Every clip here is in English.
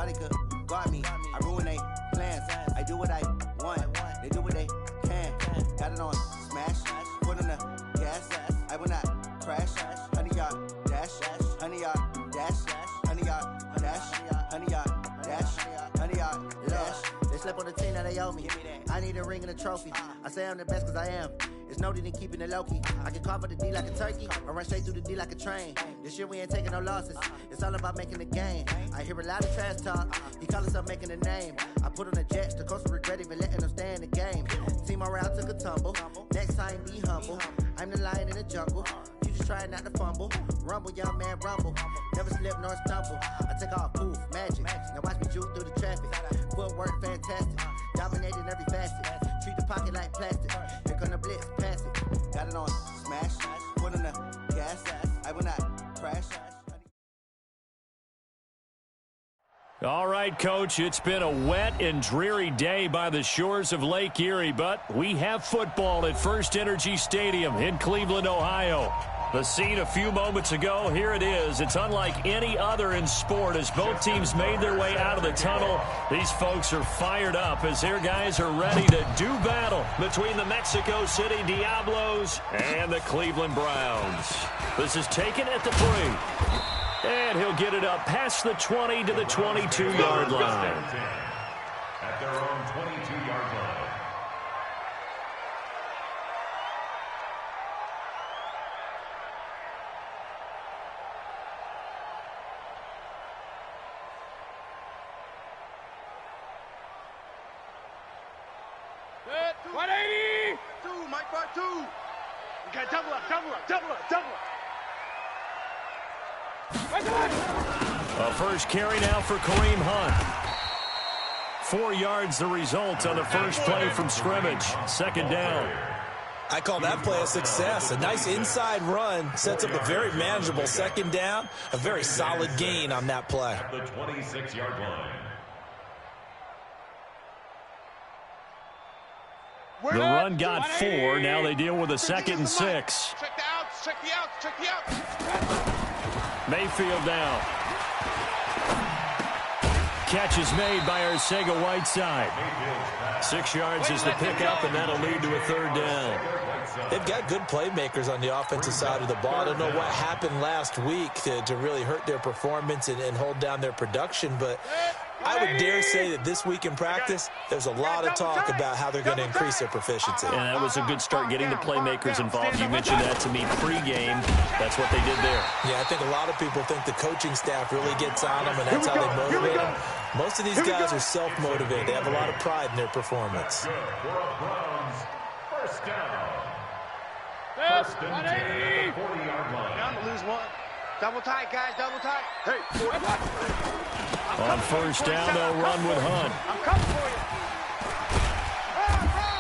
thought they could guard me. I ruin they plans. I do what I want. They do what they can. Got it on smash. Put on the gas. I will not crash. 100-yard dash. 100-yard dash. 100-yard dash. 100-yard dash. 100-yard dash. They slept on the team that they owe me. I need a ring and a trophy. I say I'm the best cause I am. It's no need in keeping it low-key. I can carve up the D like a turkey, or run straight through the D like a train. This year we ain't taking no losses. It's all about making the game. I hear a lot of trash talk. He call himself making a name. I put on the Jets. The coach will regret even letting them stay in the game. Team around took a tumble. Next time be humble. I'm the lion in the jungle. You just trying not to fumble. Rumble, young man, rumble. Never slip nor stumble. I take off, poof, magic. Now watch me juke through the traffic. Footwork fantastic. Dominating every facet. Treat the pocket like plastic. Here come the blitz, pass it. Got it on smash. Put on the gas. I will not crash. All right, Coach, it's been a wet and dreary day by the shores of Lake Erie, but we have football at First Energy Stadium in Cleveland, Ohio. The scene a few moments ago, here it is. It's unlike any other in sport as both teams made their way out of the tunnel. These folks are fired up as their guys are ready to do battle between the Mexico City Diablos and the Cleveland Browns. This is taken at the 3. And he'll get it up past the 20 to the 22-yard line. At their own 22-yard line. Good. 180. 2, Mike Bar 2. You got double up. A first carry now for Kareem Hunt. 4 yards the result on the first play from scrimmage. Second down. I call that play a success. A nice inside run sets up a very manageable second down. A very solid gain on that play. At the 26-yard line. The run got 4. Now they deal with a 2nd and 6. Check the outs. Check the outs. Mayfield down. Catch is made by Arcega-Whiteside. 6 yards is the pickup, and that'll lead to a 3rd down. They've got good playmakers on the offensive side of the ball. I don't know what happened last week to really hurt their performance and hold down their production, but I would dare say that this week in practice, there's a lot of talk about how they're going to increase their proficiency. And that was a good start getting the playmakers involved. You mentioned that to me pregame. That's what they did there. Yeah, I think a lot of people think the coaching staff really gets on them, and that's how they motivate them. Most of these guys are self-motivated. They have a lot of pride in their performance. First down. First and 10 at the 40-yard line. Down to lose 1. Double tight, guys. Double tight. Hey, 45. On first down, they'll run with Hunt. I'm coming for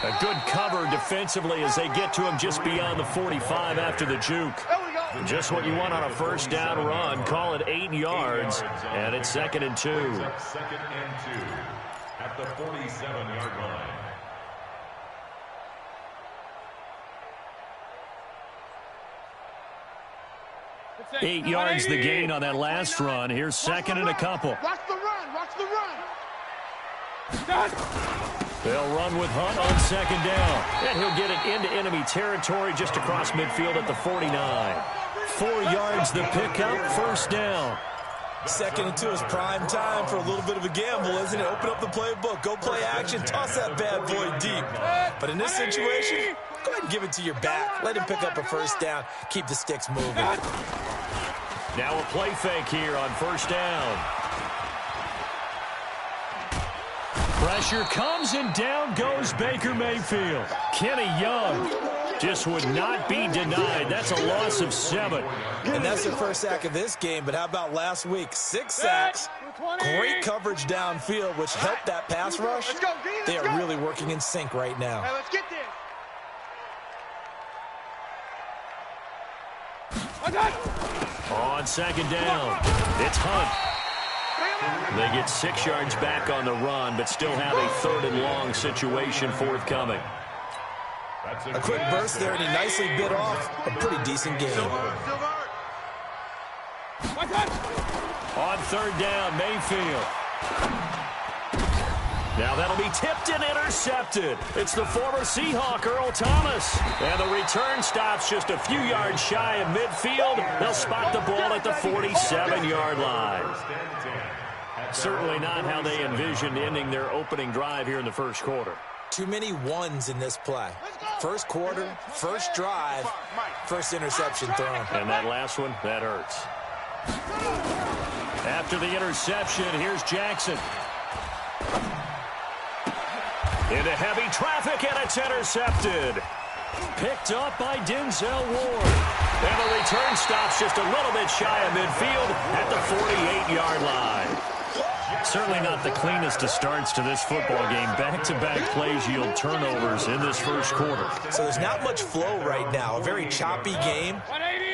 you. A good cover defensively as they get to him just beyond the 45 after the juke. Just what you want on a first down run. Call it 8 yards, and it's 2nd and 2. 2nd and 2 at the 47-yard line. Eight yards the gain on that last run. Here's 2nd and a couple. Watch the run. They'll run with Hunt on 2nd down. And he'll get it into enemy territory just across midfield at the 49. 4 yards the pickup, first down. 2nd and 2 is prime time for a little bit of a gamble, isn't it? Open up the playbook, go play action, toss that bad boy deep. But in this situation, go ahead and give it to your back. Let him pick up a first down, keep the sticks moving. Now a play fake here on first down. Pressure comes and down goes Baker Mayfield. Kenny Young just would not be denied. That's a loss of 7. And that's their first sack of this game, but how about last week? 6 sacks, great coverage downfield, which helped that pass rush. They are really working in sync right now. Let's get this. On 2nd down, it's Hunt. They get 6 yards back on the run, but still have a 3rd and long situation forthcoming. A quick burst there, and he nicely bit off a pretty decent game. On 3rd down, Mayfield. Now that'll be tipped and intercepted. It's the former Seahawk, Earl Thomas. And the return stops just a few yards shy of midfield. They'll spot the ball at the 47-yard line. Certainly not how they envisioned ending their opening drive here in the first quarter. Too many ones in this play. First quarter, first drive, first interception thrown. And that last one, that hurts. After the interception, here's Jackson. Into heavy traffic, and it's intercepted. Picked up by Denzel Ward. And the return stops just a little bit shy of midfield at the 48-yard line. Certainly not the cleanest of starts to this football game. Back-to-back plays yield turnovers in this first quarter. So there's not much flow right now. A very choppy game.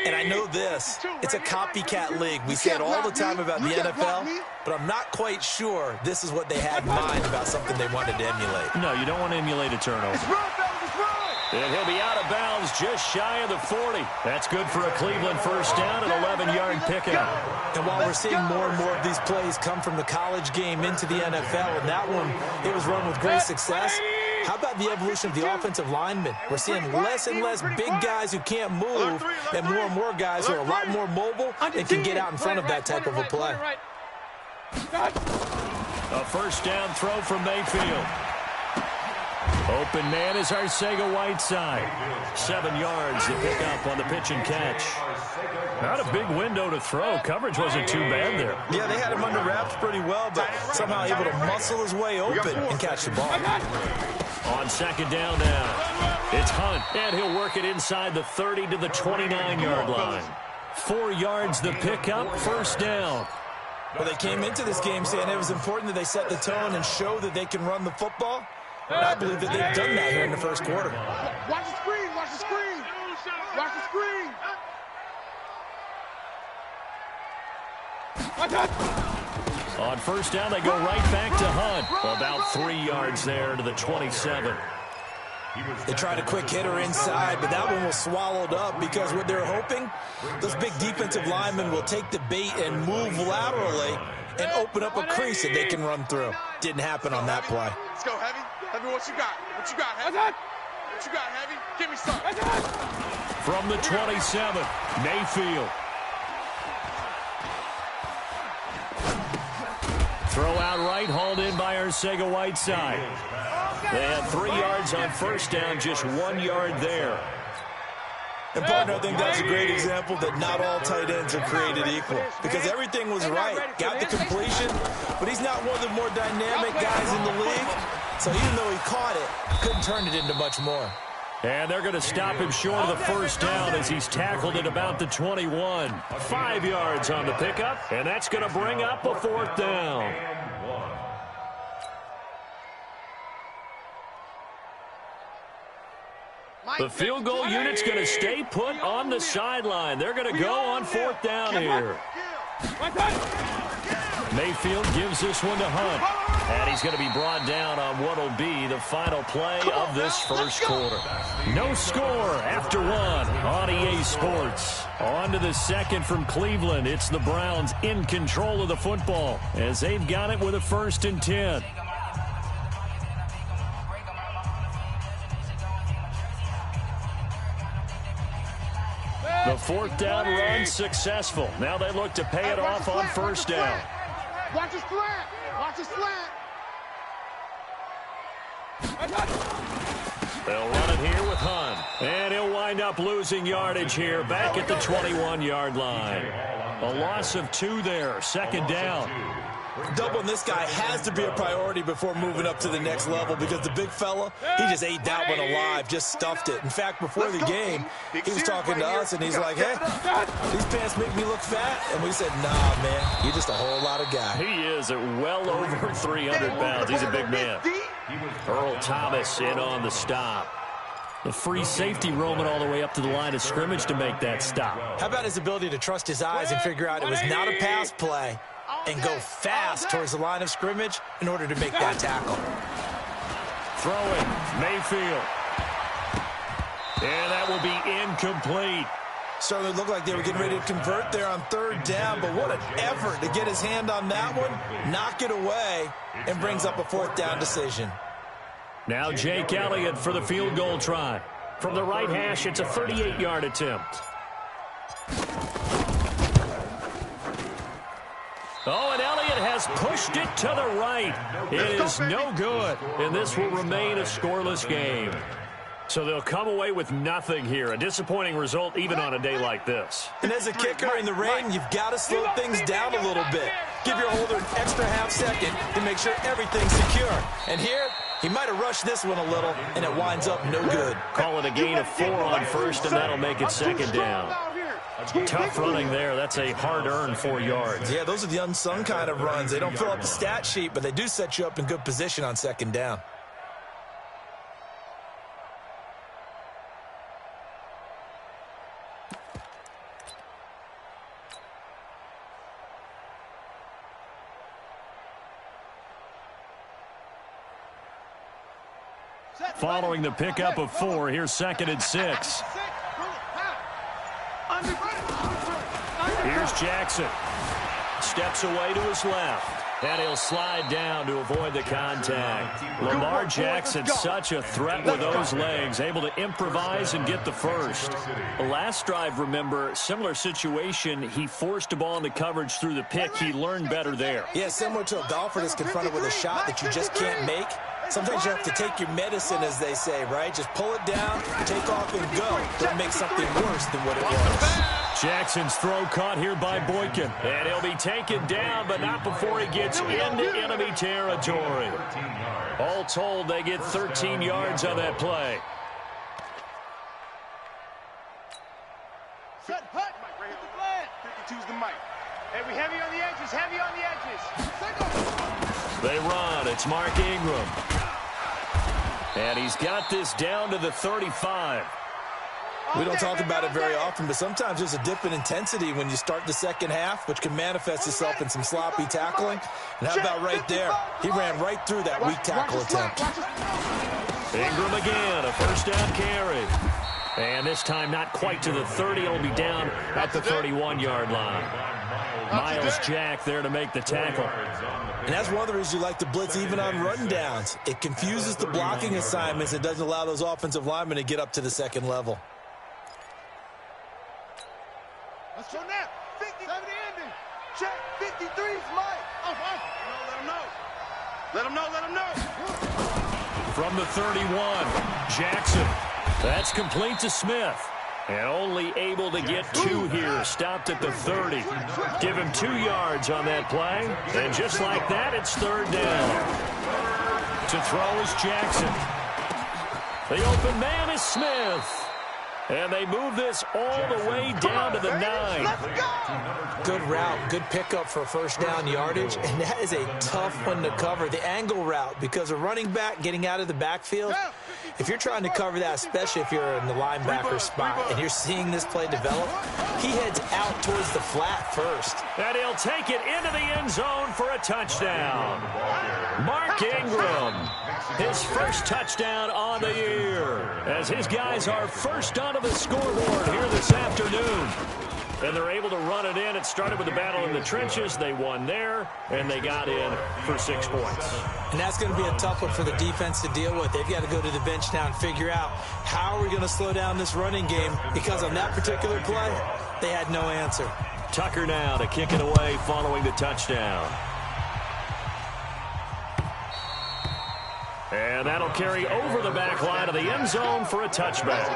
And I know this. It's a copycat league. We say it all the time about the NFL, but I'm not quite sure this is what they had in mind about something they wanted to emulate. No, you don't want to emulate a turnover. And he'll be out of bounds just shy of the 40. That's good for a Cleveland first down, an 11-yard pickup. And while we're seeing more and more of these plays come from the college game into the NFL, and that one, it was run with great success, how about the evolution of the offensive linemen? We're seeing less and less big guys who can't move and more guys who are a lot more mobile and can get out in front of that type of a play. A first down throw from Mayfield. Open man is Arcega-Whiteside. 7 yards to pick up on the pitch and catch. Not a big window to throw. Coverage wasn't too bad there. Yeah, they had him under wraps pretty well, but somehow able to muscle his way open and catch the ball. On second down now, it's Hunt, and he'll work it inside the 30 to the 29-yard line. 4 yards the pickup, first down. Well, they came into this game saying it was important that they set the tone and show that they can run the football. And I believe that they've done that here in the first quarter. Watch the screen, watch the screen. Watch the screen. On first down, they go right back to Hunt. About 3 yards there to the 27. They tried a quick hitter inside, but that one was swallowed up because what they're hoping, those big defensive linemen will take the bait and move laterally and open up a crease that they can run through. Didn't happen on that play. Let's go, Heavy. Heavy, what you got? What you got, Heavy? What you got, Heavy? Give me some. From the 27, Mayfield. Throw out right, hauled in by Arcega-Whiteside. They had 3 yards on first down, just 1 yard there. And, partner, I think that's a great example that not all tight ends are created equal. Because everything was right. Got the completion, but he's not one of the more dynamic guys in the league. So even though he caught it, couldn't turn it into much more. And they're going to stop him short of the first down as he's tackled at about the 21. 5 yards on the pickup, and that's going to bring up a fourth down. The field goal unit's going to stay put on the sideline. They're going to go on fourth down here. Mayfield gives this one to Hunt. And he's going to be brought down on what will be the final play of this first quarter. No score after one on EA Sports. On to the second from Cleveland. It's the Browns in control of the football as they've got it with a 1st and 10. The fourth down run successful. Now they look to pay it off on first down. Watch his slant. Watch his slant. They'll run it here with Hunt. And he'll wind up losing yardage here back at the 21-yard line. A loss of 2 there. Second down. Doubling this guy has to be a priority before moving up to the next level because the big fella, he just ate that one alive, just stuffed it. In fact, before the game, he was talking to us, and he's like, hey, these pants make me look fat. And we said, nah, man, you're just a whole lot of guy. He is at well over 300 pounds. He's a big man. Earl Thomas in on the stop. The free safety roaming all the way up to the line of scrimmage to make that stop. How about his ability to trust his eyes and figure out it was not a pass play and go fast towards the line of scrimmage in order to make that tackle. Throwing, Mayfield. And that will be incomplete. Certainly looked like they were getting ready to convert there on third down, but what an effort to get his hand on that one, knock it away, and brings up a fourth down decision. Now Jake Elliott for the field goal try. From the right hash, it's a 38-yard attempt. Oh, and Elliott has pushed it to the right. It is no good, and this will remain a scoreless game. So they'll come away with nothing here. A disappointing result even on a day like this. And as a kicker in the rain, you've got to slow things down a little bit. Give your holder an extra half second to make sure everything's secure. And here, he might have rushed this one a little, and it winds up no good. Call it a gain of 4 on first, and that'll make it second down. Tough running there. That's a hard-earned 4 yards. Yeah, those are the unsung kind of runs. They don't fill up the stat sheet, but they do set you up in good position on second down. Following the pickup of 4, here's 2nd and 6. Here's Jackson. Steps away to his left. And he'll slide down to avoid the contact. Lamar Jackson, such a threat with those legs, able to improvise and get the first. The last drive, remember, similar situation. He forced a ball into coverage through the pick. He learned better there. Yeah, similar to a golfer that's confronted with a shot that you just can't make. Sometimes you have to take your medicine, as they say, right? Just pull it down, take off, and go. Don't make something worse than what it was. Jackson's throw caught here by Boykin. And he'll be taken down, but not before he gets into enemy territory. All told, they get 13 yards on that play. Set, hut, right here. 52's the mic. Hey, we heavy on the edges, heavy on the edges. They run. It's Mark Ingram. And he's got this down to the 35. We don't talk about it very often, but sometimes there's a dip in intensity when you start the second half, which can manifest itself in some sloppy tackling. And how about right there? He ran right through that weak tackle attempt. Ingram again, a first down carry. And this time not quite to the 30. It'll be down at the 31-yard line. Miles Jack there to make the tackle. And that's one of the reasons you like to blitz even on run downs. It confuses the blocking assignments. It doesn't allow those offensive linemen to get up to the second level. Let's go now. 50, 70 ending. Check. 53's Mike. Let him know. Let him know. Let him know. From the 31, Jackson. That's complete to Smith. And only able to get 2 here. Stopped at the 30. Give him 2 yards on that play. And just like that, it's third down. To throw is Jackson. The open man is Smith. And they move this all the way down to the 9. Good route, good pickup for first down yardage, and that is a tough one to cover. The angle route, because a running back getting out of the backfield, if you're trying to cover that, especially if you're in the linebacker spot and you're seeing this play develop, he heads out towards the flat first. And he'll take it into the end zone for a touchdown. Mark Ingram, his first touchdown on the year, as his guys are first onto the scoreboard here this afternoon. And they're able to run it in. It started with a battle in the trenches. They won there, and they got in for 6 points. And that's going to be a tough one for the defense to deal with. They've got to go to the bench now and figure out how are we going to slow down this running game, because on that particular play, they had no answer. Tucker now to kick it away following the touchdown. And that'll carry over the back line of the end zone for a touchback.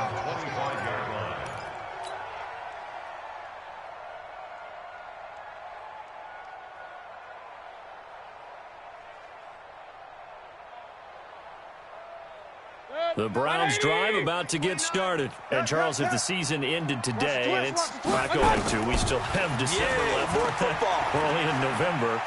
The Browns drive about to get started. And, Charles, if the season ended today, and it's not going to, we still have December left. More football. We're only in November.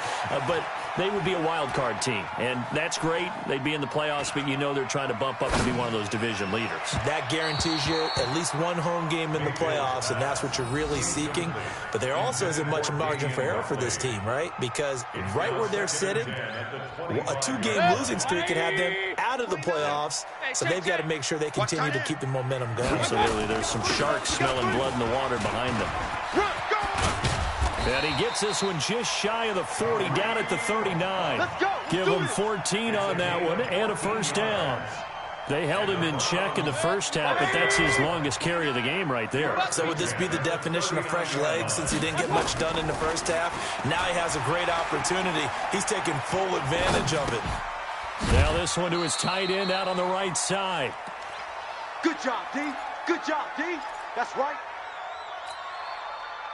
But they would be a wild card team, and that's great. They'd be in the playoffs, but you know they're trying to bump up to be one of those division leaders. That guarantees you at least one home game in the playoffs, and that's what you're really seeking. But there also isn't much margin for error for this team, right? Because right where they're sitting, a 2-game losing streak could have them out of the playoffs, so they've got to make sure they continue to keep the momentum going. Absolutely. There's some sharks smelling blood in the water behind them. And he gets this one just shy of the 40, down at the 39. Give him 14 on that one and a first down. They held him in check in the first half, but that's his longest carry of the game right there. So would this be the definition of fresh legs since he didn't get much done in the first half? Now he has a great opportunity. He's taking full advantage of it. Now this one to his tight end out on the right side. Good job, D. Good job, D. That's right.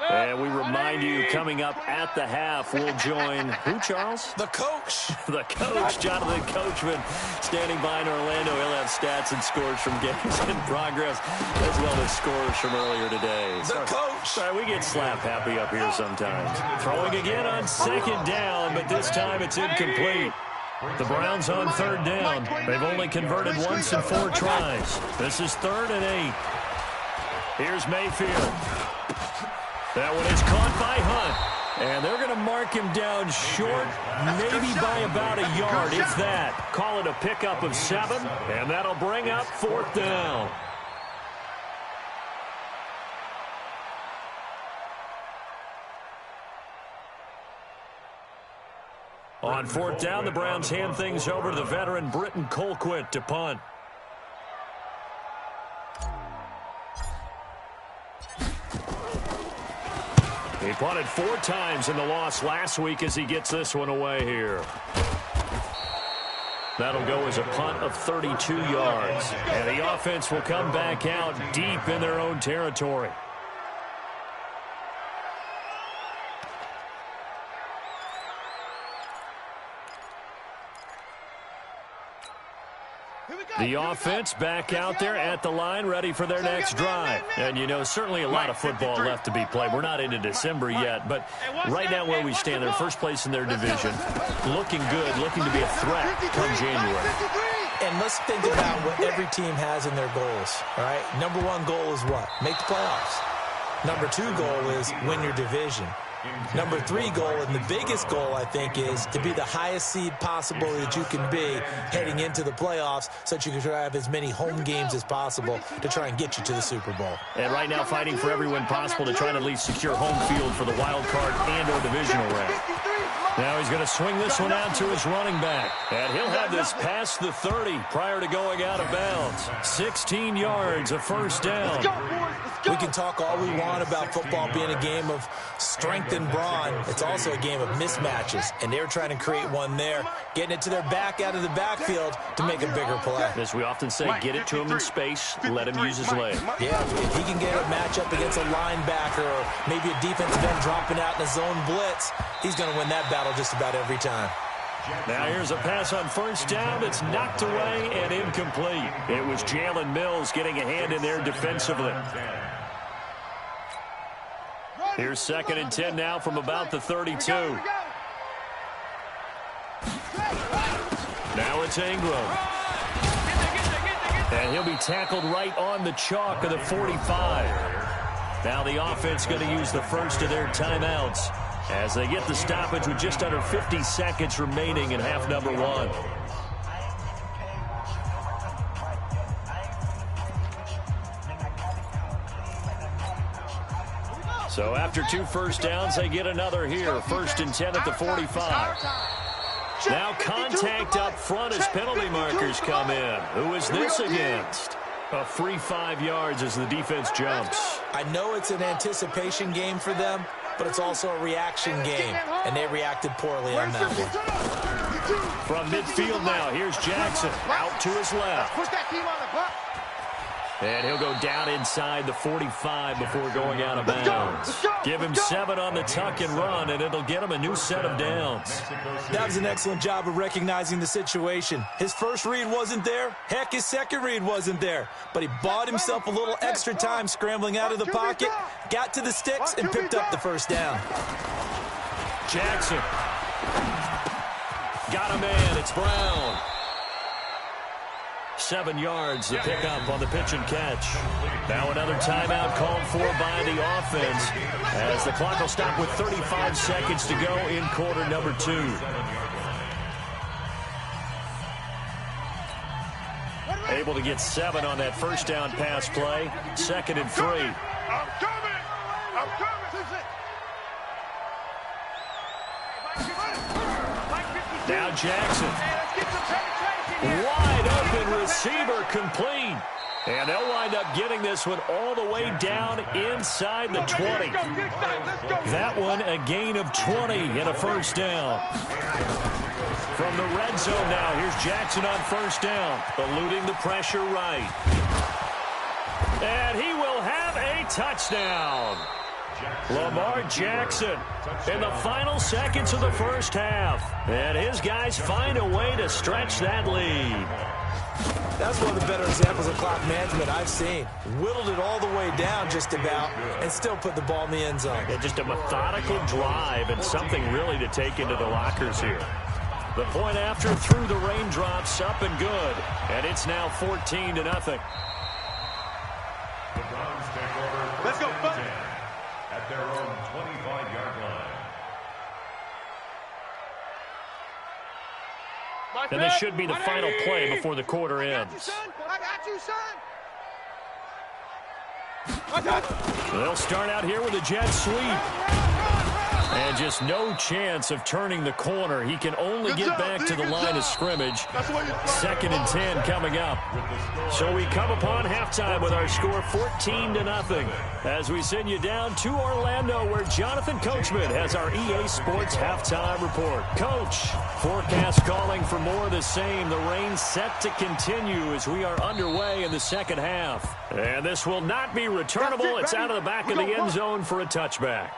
And we remind you, coming up at the half, we'll join who, Charles? The coach. The coach, Jonathan Coachman, standing by in Orlando. He'll have stats and scores from games in progress, as well as scores from earlier today. The coach. Sorry, we get slap happy up here sometimes. Throwing again on second down, but this time it's incomplete. The Browns on third down. They've only converted once in 4 tries. This is 3rd and 8. Here's Mayfield. That one is caught by Hunt. And they're going to mark him down short, maybe by about a yard, if that. Call it a pickup of 7, and that'll bring up 4th down. On 4th down, the Browns hand things over to the veteran Britton Colquitt to punt. He punted 4 times in the loss last week as he gets this one away here. That'll go as a punt of 32 yards. And the offense will come back out deep in their own territory. The offense back out there at the line, ready for their next drive. And, you know, certainly a lot of football left to be played. We're not into December yet, but right now where we stand, they're first place in their division, looking good, looking to be a threat come January. And let's think about what every team has in their goals, all right? Number 1 goal is what? Make the playoffs. Number 2 goal is win your division. Number 3 goal, and the biggest goal, I think, is to be the highest seed possible that you can be heading into the playoffs so that you can have as many home games as possible to try and get you to the Super Bowl. And right now fighting for every win possible to try and at least secure home field for the wild card and or divisional round. Now he's going to swing this one out to his running back. And he'll have this past the 30 prior to going out of bounds. 16 yards, a first down. We can talk all we want about football being a game of strength and brawn. It's also a game of mismatches, and they're trying to create one there, getting it to their back out of the backfield to make a bigger play. As we often say, get it to him in space, let him use his leg. Yeah, if he can get a matchup against a linebacker or maybe a defensive end dropping out in a zone blitz, he's going to win that battle just about every time. Now here's a pass on first down that's knocked away and incomplete. It was Jalen Mills getting a hand in there defensively. Here's 2nd and 10 now from about the 32. Now it's Ingram. And he'll be tackled right on the chalk of the 45. Now the offense going to use the first of their timeouts as they get the stoppage with just under 50 seconds remaining in half number 1. So after 2 first downs, they get another here. 1st and 10 at the 45. Now contact up front as penalty markers come in. Who is this against? A free 5 yards as the defense jumps. I know it's an anticipation game for them, but it's also a reaction game, and they reacted poorly on that one. From midfield now, here's Jackson out to his left. Push that team on the clock. And he'll go down inside the 45 before going out of bounds. Give him 7 on the tuck and run, and it'll get him a new set of downs. That was an excellent job of recognizing the situation. His first read wasn't there. Heck, his second read wasn't there. But he bought himself a little extra time scrambling out of the pocket, got to the sticks, and picked up the first down. Jackson. Got a man. It's Brown. 7 yards to pick up on the pitch and catch. Now another timeout called for by the offense as the clock will stop with 35 seconds to go in quarter number 2. Able to get 7 on that first down pass play. 2nd and 3. I'm coming! I'm coming! Now Jackson. Wide open receiver complete. And they'll wind up getting this one all the way down inside the 20. That one a gain of 20 and a first down. From the red zone now, here's Jackson on first down, eluding the pressure right. And he will have a touchdown. Lamar Jackson in the final seconds of the first half. And his guys find a way to stretch that lead. That's one of the better examples of clock management I've seen. Whittled it all the way down just about and still put the ball in the end zone. Yeah, just a methodical drive and something really to take into the lockers here. The point after through the raindrops, up and good. And it's now 14-0. The Browns take over. Let's go, buddy. At their own 25-yard line. And this should be the final play before the quarter ends. I got you, son. They'll start out here with a jet sweep. And just no chance of turning the corner. He can only get back to the line of scrimmage. 2nd and 10 coming up. So we come upon halftime with our score 14-0. As we send you down to Orlando, where Jonathan Coachman has our EA Sports halftime report. Coach, forecast calling for more of the same. The rain set to continue as we are underway in the second half. And this will not be returnable. It's out of the back of the end zone for a touchback.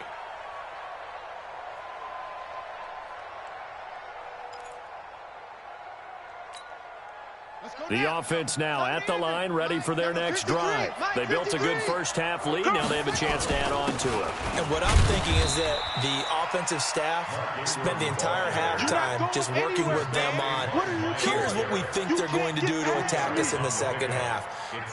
The offense now at the line, ready for their next drive. They built a good first-half lead. Now they have a chance to add on to it. And what I'm thinking is that the offensive staff spent the entire halftime just working with them on, here's what we think they're going to do to attack us in the second half.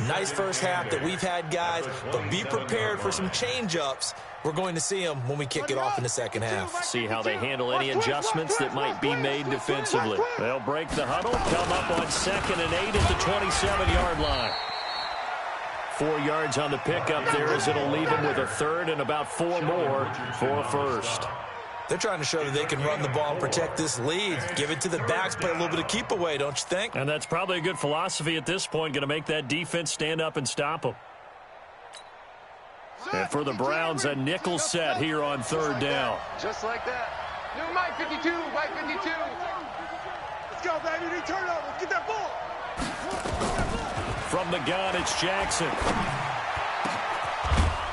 Nice first half that we've had, guys, but be prepared for some change-ups. We're going to see them when we kick it off in the second half. See how they handle any adjustments that might be made defensively. They'll break the huddle, come up on 2nd and 8 at the 27-yard line. 4 yards on the pickup there as it'll leave them with a third and about 4 more for a first. They're trying to show that they can run the ball and protect this lead. Give it to the backs, play a little bit of keep away, don't you think? And that's probably a good philosophy at this point, going to make that defense stand up and stop them. And for the Browns, a nickel set here on 3rd down. Just like that. New Mike 52, Mike 52. Let's go, baby. They turn over. Get that ball. From the gun, it's Jackson.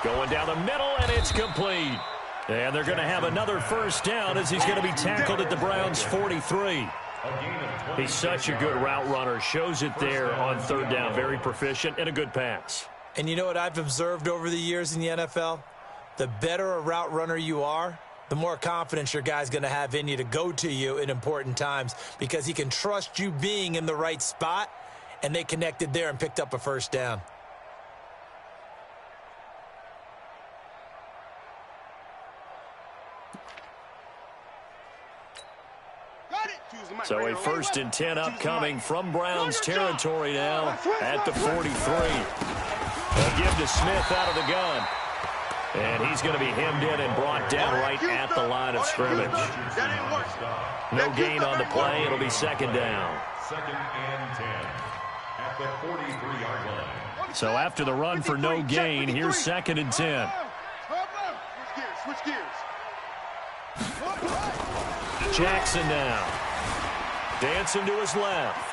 Going down the middle, and it's complete. And they're going to have another first down as he's going to be tackled at the Browns' 43. He's such a good route runner. Shows it there on 3rd down. Very proficient and a good pass. And you know what I've observed over the years in the NFL? The better a route runner you are, the more confidence your guy's going to have in you to go to you in important times because he can trust you being in the right spot, and they connected there and picked up a first down. So a 1st and 10 upcoming from Browns territory now at the 43. They'll give to Smith out of the gun. And he's going to be hemmed in and brought down right at the line of scrimmage. No gain on the play. It'll be 2nd down. 2nd and 10 at the 43-yard line. So after the run for no gain, here's 2nd and 10. Switch gears. Jackson now. Dancing to his left.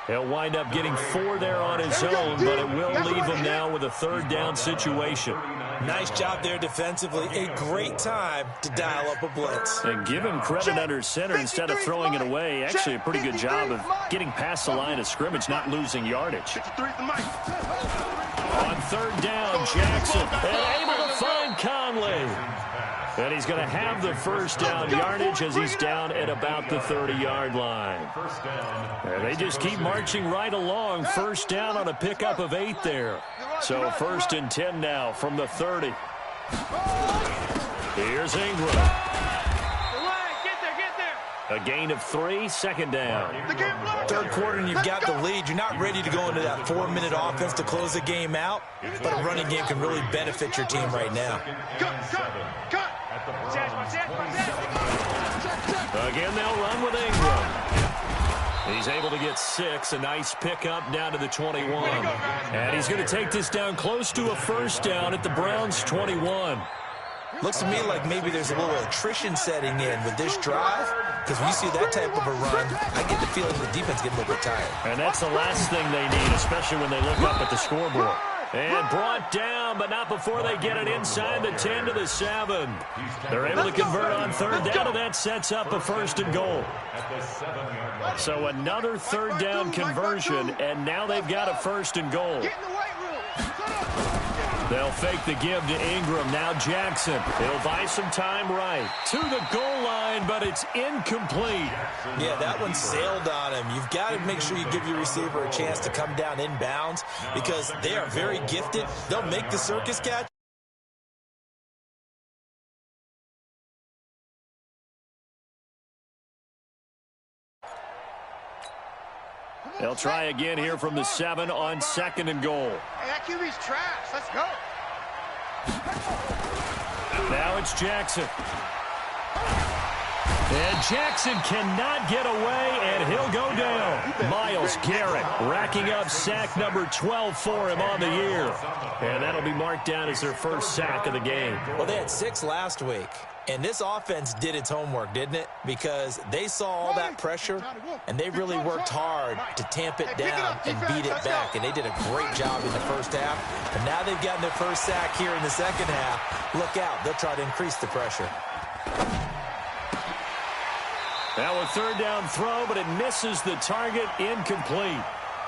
He'll wind up getting 4 there on his own, but it will leave him now with a 3rd down situation. Nice job there defensively. A great time to dial up a blitz. And give him credit under center instead of throwing it away. Actually, a pretty good job of getting past the line of scrimmage, not losing yardage. On 3rd down, Jackson, and able to find Conley. And he's going to have the first down yardage as he's down at about the 30-yard line. And they just keep marching right along. First down on a pickup of 8 there. So 1st and 10 now from the 30. Here's Ingram. A gain of 3, 2nd down. Third quarter and you've got the lead. You're not ready to go into that 4-minute offense to close the game out, but a running game can really benefit your team right now. Again, they'll run with Ingram. He's able to get 6, a nice pickup down to the 21. And he's going to take this down close to a first down at the Browns' 21. Looks to me like maybe there's a little attrition setting in with this drive, because when you see that type of a run, I get the feeling the defense getting a little bit tired. And that's the last thing they need, especially when they look up at the scoreboard. And brought down, but not before they get it inside the 10 to the 7. They're able to convert on 3rd down, and that sets up a 1st and goal. So another 3rd down conversion, and now they've got a 1st and goal. They'll fake the give to Ingram. Now Jackson. He'll buy some time right to the goal line, but it's incomplete. Yeah, that one sailed on him. You've got to make sure you give your receiver a chance to come down inbounds because they are very gifted. They'll make the circus catch. They'll try again here from the 7 on 2nd and goal. Hey, that QB's trash. Let's go. Now it's Jackson. And Jackson cannot get away, and he'll go down. Myles Garrett racking up sack number 12 for him on the year. And that'll be marked down as their first sack of the game. Well, they had 6 last week. And this offense did its homework, didn't it? Because they saw all that pressure, and they really worked hard to tamp it down and beat it back. And they did a great job in the first half. And now they've gotten their first sack here in the second half. Look out. They'll try to increase the pressure. Now a 3rd down throw, but it misses the target. Incomplete.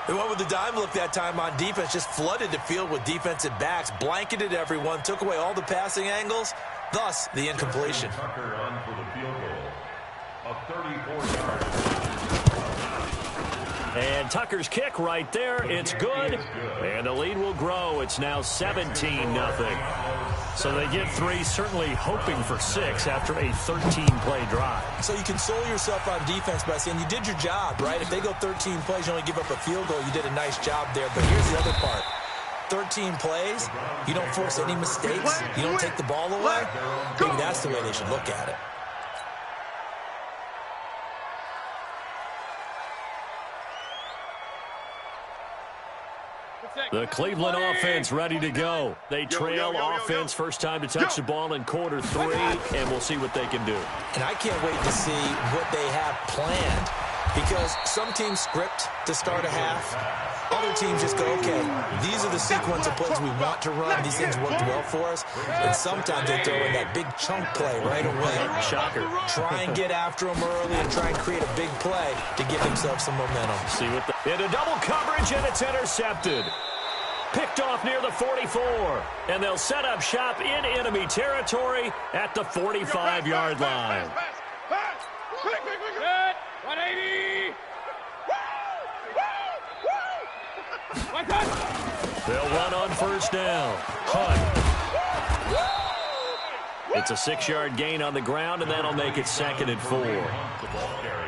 They went with the dime look that time on defense. Just flooded the field with defensive backs. Blanketed everyone. Took away all the passing angles. Thus, the incompletion. Tucker on for the field goal. A 34-yard. And Tucker's kick right there. It's good. And the lead will grow. It's now 17-0. So they get 3, certainly hoping for 6 after a 13-play drive. So you console yourself on defense by saying you did your job, right? If they go 13 plays, you only give up a field goal, you did a nice job there. But here's the other part. 13 plays, you don't force any mistakes, you don't take the ball away. Maybe that's the way they should look at it. The Cleveland offense ready to go. They trail offense first time to touch the ball in quarter 3, and we'll see what they can do. And I can't wait to see what they have planned because some teams script to start a half. Other teams just go, okay, these are the sequence of plays we want to run. These things worked well for us. And sometimes they throw in that big chunk play right away. Shocker. Try and get after them early and try and create a big play to give themselves some momentum. See what into double coverage, and it's intercepted. Picked off near the 44. And they'll set up shop in enemy territory at the 45-yard line. 180. They'll run on first down. Hunt. It's a 6-yard gain on the ground, and that'll make it 2nd and 4.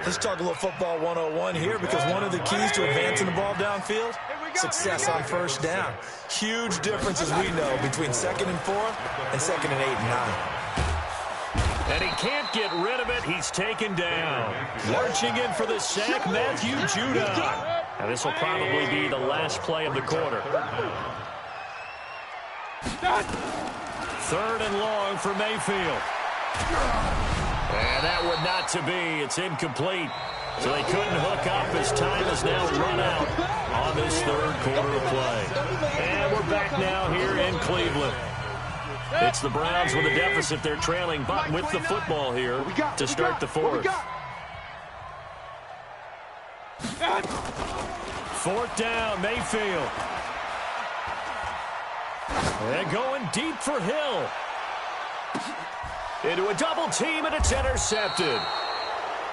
Let's talk a little football 101 here because one of the keys to advancing the ball downfield, success on first down. Huge difference, as we know, between 2nd and 4 and 2nd and 8 and 9. And he can't get rid of it. He's taken down. Marching in for the sack, Matthew Judon. And this will probably be the last play of the quarter. 3rd and long for Mayfield. And that would not to be. It's incomplete. So they couldn't hook up as time has now run out on this 3rd quarter of play. And we're back now here in Cleveland. It's the Browns with a deficit. They're trailing, but with the football here to start the 4th. 4th down, Mayfield. And going deep for Hill. Into a double team, and it's intercepted.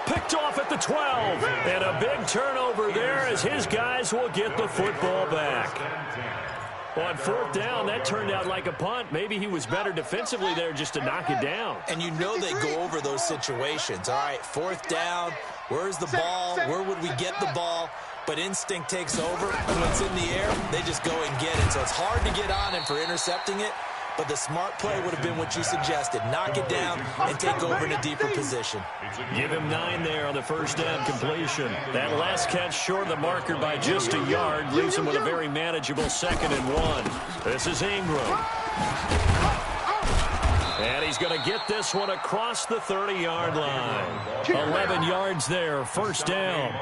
Picked off at the 12. And a big turnover there as his guys will get the football back. On fourth down, that turned out like a punt. Maybe he was better defensively there just to knock it down. And you know they go over those situations. All right, fourth down, where's the ball? Where would we get the ball? But instinct takes over. When it's in the air, they just go and get it. So it's hard to get on him for intercepting it. But the smart play would have been what you suggested. Knock it down and take over in a deeper position. Give him 9 there on the first down completion. That last catch short of the marker by just a yard leaves him with a very manageable 2nd and 1. This is Ingram. And he's going to get this one across the 30-yard line. 11 yards there, first down.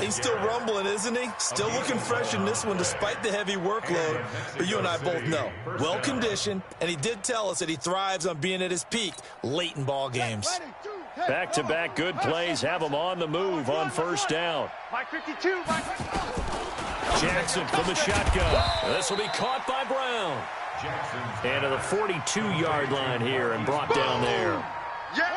He's still rumbling, isn't he? Still looking fresh in this one despite the heavy workload. But you and I both know, well-conditioned, and he did tell us that he thrives on being at his peak late in ball games. Back-to-back good plays have him on the move on first down. Jackson from the shotgun. This will be caught by Brown. And to the 42-yard line here and brought down there.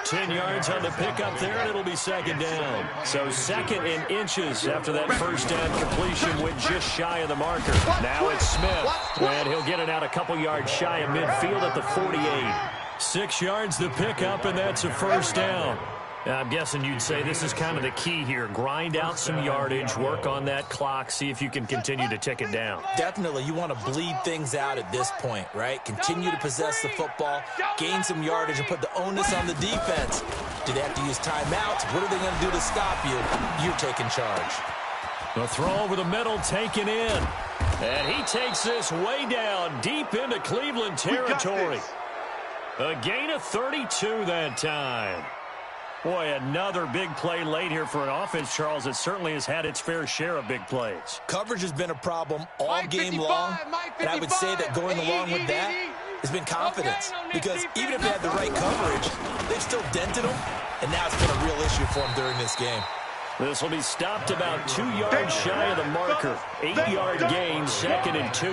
10 yards on the pickup there, and it'll be 2nd down. So 2nd and inches after that first down completion went just shy of the marker. Now it's Smith, and he'll get it out a couple yards shy of midfield at the 48. 6 yards the pickup, and that's a first down. I'm guessing you'd say this is kind of the key here. Grind out some yardage, work on that clock, see if you can continue to tick it down. Definitely. You want to bleed things out at this point, right? Continue to possess the football, gain some yardage, and put the onus on the defense. Do they have to use timeouts? What are they going to do to stop you? You're taking charge. The throw over the middle taken in. And he takes this way down deep into Cleveland territory. A gain of 32 that time. Boy, another big play late here for an offense, Charles, that certainly has had its fair share of big plays. Coverage has been a problem all game long, and I would say that going along with that has been confidence. Because even if they had the right coverage, they've still dented them, and now it's been a real issue for them during this game. This will be stopped about 2 yards shy of the marker. 8-yard gain, 2nd and 2.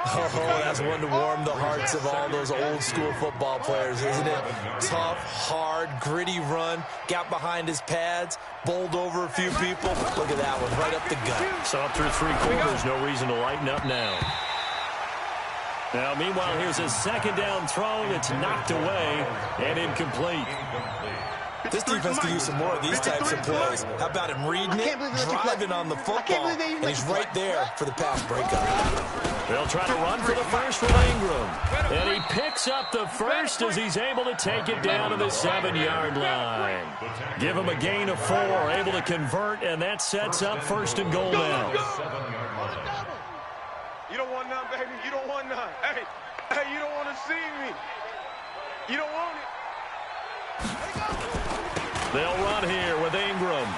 Oh, that's one to warm the hearts of all those old-school football players, isn't it? Tough, hard, gritty run, got behind his pads, bowled over a few people. Look at that one, right up the gut. So up through 3 quarters, no reason to lighten up now. Now, meanwhile, here's a 2nd down throw that's knocked away and incomplete. This defense can use some more of these types of plays. How about him reading it, driving on the football, and he's right there for the pass breakup. They'll try to run for the first with Ingram. And he picks up the first as he's able to take it down to the 7-yard line. Give him a gain of 4, able to convert, and that sets up 1st and goal now. You don't want none, baby. You don't want none. Hey, you don't want to see me. You don't want it. They'll run here with Ingram.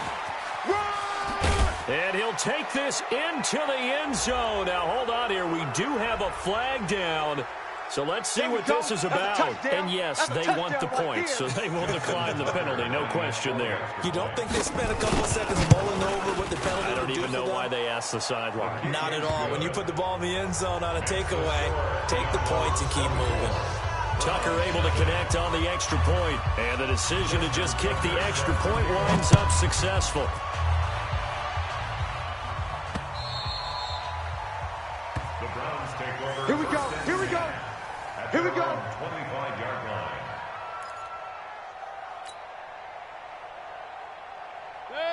And he'll take this into the end zone. Now, hold on here. We do have a flag down. So let's see what this is about. And, yes, they want the points, so they will decline the penalty. No question there. You don't think they spent a couple of seconds mulling over what the penalty I don't even know why they asked the sideline. Not at all. When you put the ball in the end zone on a takeaway, take the points and keep moving. Tucker able to connect on the extra point. And the decision to just kick the extra point winds up successful. The Browns take over. Here we go. Here we go. Here we go. 25-yard line.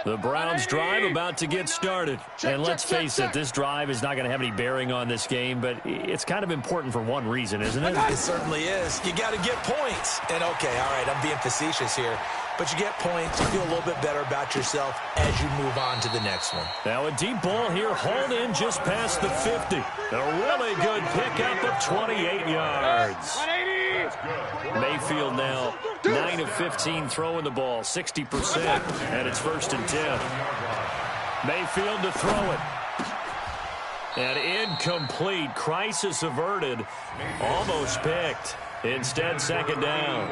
The Browns drive about to get started. And let's face it, this drive is not going to have any bearing on this game, but it's kind of important for one reason, isn't it? It certainly is. You got to get points. And, okay, all right, I'm being facetious here. But you get points, you feel a little bit better about yourself as you move on to the next one. Now a deep ball here, hauled in just past the 50. A really good pickup of 28 yards. Mayfield now 9 of 15 throwing the ball, 60%, and it's 1st and 10. Mayfield to throw it. And incomplete. Crisis averted. Almost picked. Instead, 2nd down.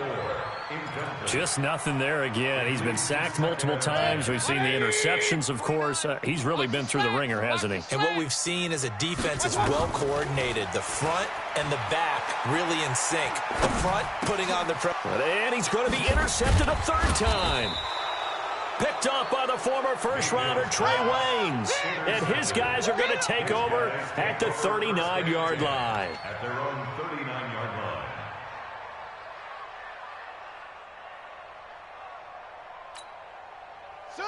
Just nothing there again. He's been sacked multiple times. We've seen the interceptions, of course. He's really been through the ringer, hasn't he? And what we've seen is a defense that's well coordinated. The front and the back really in sync. The front putting on the pressure. And he's going to be intercepted a third time. Picked off by the former first-rounder Trey Waynes. And his guys are going to take over at the 39-yard line. At their own 39-yard line.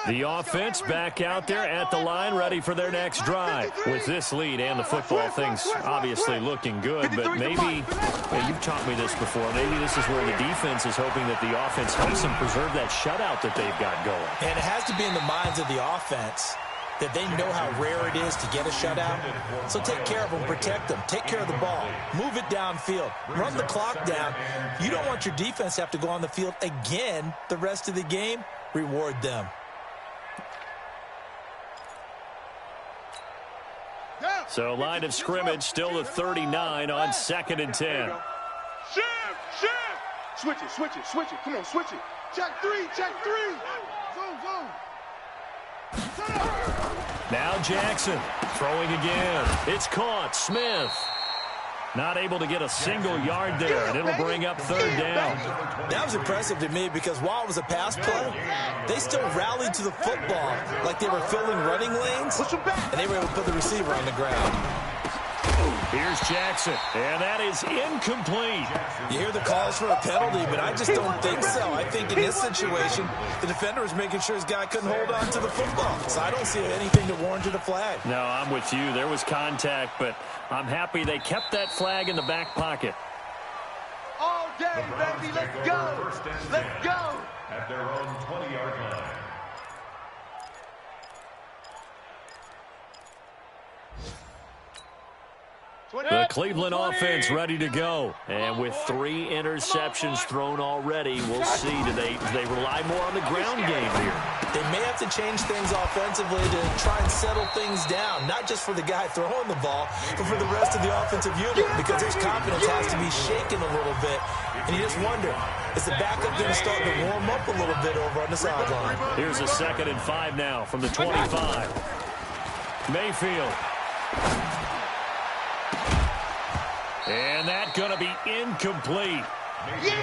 The offense back out there at the line, ready for their next drive. With this lead and the football, things obviously looking good, but maybe, you've taught me this before, maybe this is where the defense is hoping that the offense helps them preserve that shutout that they've got going. And it has to be in the minds of the offense that they know how rare it is to get a shutout. So take care of them, protect them, take care of the ball, move it downfield, run the clock down. You don't want your defense to have to go on the field again the rest of the game. Reward them. So line of scrimmage still the 39 on 2nd and 10. Shift. Switch it. Come on, switch it. Check three. Zone. Now Jackson throwing again. It's caught. Smith not able to get a single yard there, and it'll bring up 3rd down. That was impressive to me because while it was a pass play, they still rallied to the football like they were filling running lanes, and they were able to put the receiver on the ground. Here's Jackson, and that is incomplete. You hear the calls for a penalty, but I just don't think so. I think in this situation, the defender was making sure his guy couldn't hold on to the football. So I don't see anything that warranted a flag. No, I'm with you. There was contact, but I'm happy they kept that flag in the back pocket. All day, baby. Let's go. Let's go. At their own 20-yard line. The Cleveland offense ready to go. And with 3 interceptions thrown already, we'll see. Do they rely more on the ground game here? They may have to change things offensively to try and settle things down, not just for the guy throwing the ball, but for the rest of the offensive unit, because his confidence has to be shaken a little bit. And you just wonder, is the backup going to start to warm up a little bit over on the sideline? Here's a 2nd and 5 now from the 25. Mayfield. And that's going to be incomplete.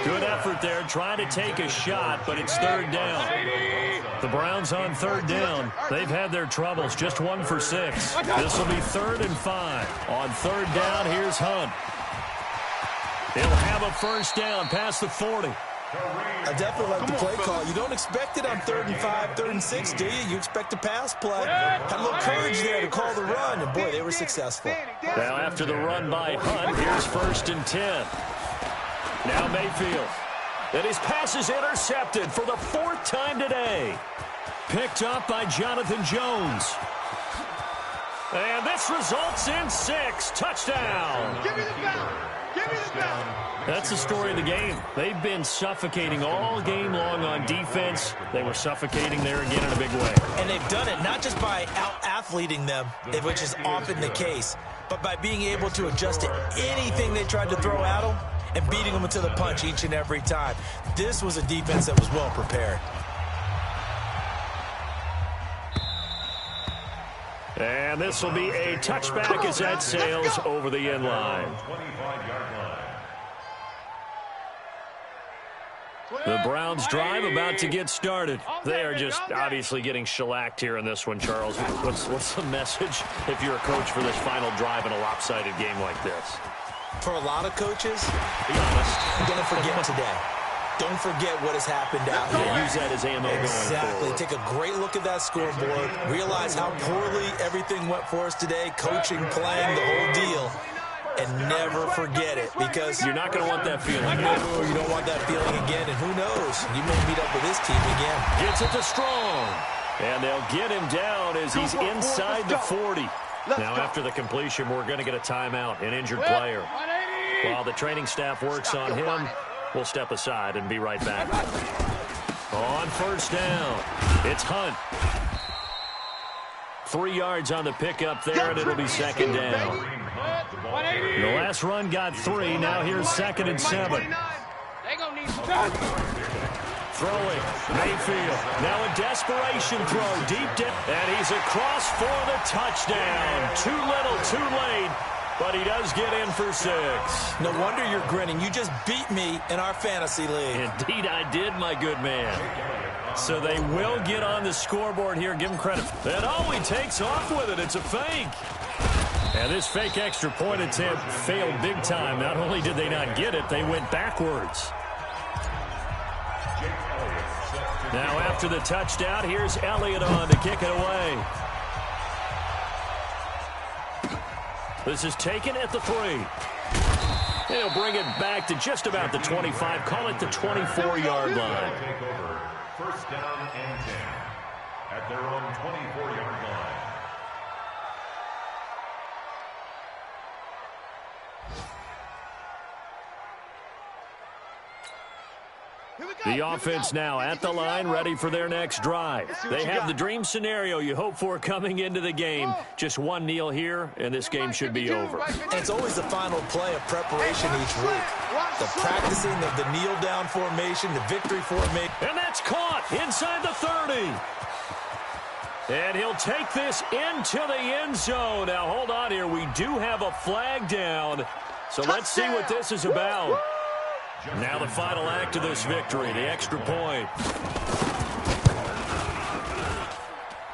Good effort there, trying to take a shot, but it's 3rd down. The Browns on 3rd down. They've had their troubles, just 1 for 6. This will be 3rd and 5. On 3rd down, here's Hunt. He'll have a 1st down past the 40. I definitely like the play call. You don't expect it on 3rd and 5, 3rd and 6, do you? You expect a pass play. Had a little courage there to call the run, and boy, they were successful. Now after the run by Hunt, here's 1st and 10. Now Mayfield. And his pass is intercepted for the 4th time today. Picked up by Jonathan Jones. And this results in 6. Touchdown. Give me the ball. That's the story of the game. They've been suffocating all game long on defense. They were suffocating there again in a big way. And they've done it not just by out-athleting them, which is often the case, but by being able to adjust to anything they tried to throw at them and beating them to the punch each and every time. This was a defense that was well prepared. And this will be a touchback as that sails over the end line. 25-yard line. The Browns drive about to get started. They are just obviously getting shellacked here in this one, Charles. What's the message if you're a coach for this final drive in a lopsided game like this? For a lot of coaches, Be honest. don't forget today. Don't forget what has happened out here. Use that as ammo going Exactly. forward. Take a great look at that scoreboard. Realize how poorly everything went for us today. Coaching, playing, the whole deal. And never forget it, because You're not going to want that feeling again. no, you don't want that feeling again. And who knows? You may meet up with this team again. Gets it to Strong. And they'll get him down as he's inside the 40. Now after the completion, we're going to get a timeout, an injured player. While the training staff works on him, we'll step aside and be right back. On 1st down, it's Hunt. 3 yards on the pickup there, and it'll be 2nd down. The last run got 3. Now here's 2nd and 7. Throwing. Mayfield. Now a desperation throw. Deep down. And he's across for the touchdown. Too little, too late. But he does get in for 6. No wonder you're grinning. You just beat me in our fantasy league. Indeed I did, my good man. So they will get on the scoreboard here. Give him credit. And oh, he takes off with it. It's a fake. And this fake extra point attempt failed big time. Not only did they not get it, they went backwards. Now after the touchdown, here's Elliott on to kick it away. This is taken at the 3. He'll bring it back to just about the 25. Call it the 24-yard line. Take over. First down and 10 at their own 24-yard line. The offense now at the line, ready for their next drive. They have the dream scenario you hope for coming into the game. Just one kneel here, and this game should be over. And it's always the final play of preparation each week. The practicing of the kneel-down formation, the victory formation. And that's caught inside the 30. And he'll take this into the end zone. Now, hold on here. We do have a flag down. So let's see what this is about. Now the final act of this victory, the extra point.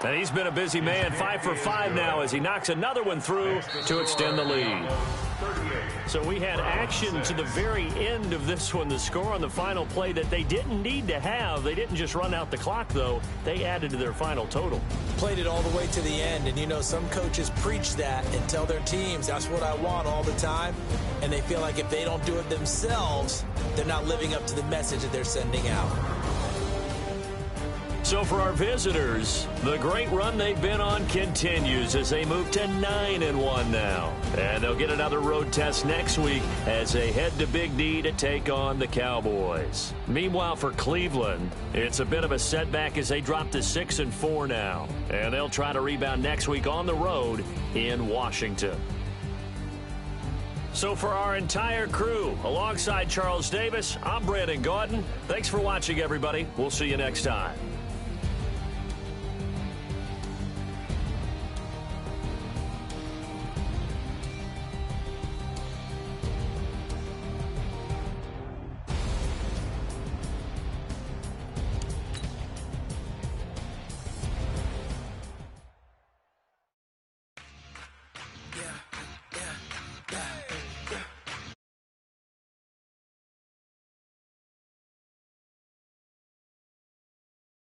And he's been a busy man, 5 for 5 now as he knocks another one through to extend the lead. So we had action to the very end of this one. The score on the final play that they didn't need to have. They didn't just run out the clock, though. They added to their final total. Played it all the way to the end. And, you know, some coaches preach that and tell their teams, that's what I want all the time. And they feel like if they don't do it themselves, they're not living up to the message that they're sending out. So for our visitors, the great run they've been on continues as they move to 9-1 now. And they'll get another road test next week as they head to Big D to take on the Cowboys. Meanwhile, for Cleveland, it's a bit of a setback as they drop to 6-4 now. And they'll try to rebound next week on the road in Washington. So for our entire crew, alongside Charles Davis, I'm Brandon Gaudin. Thanks for watching, everybody. We'll see you next time.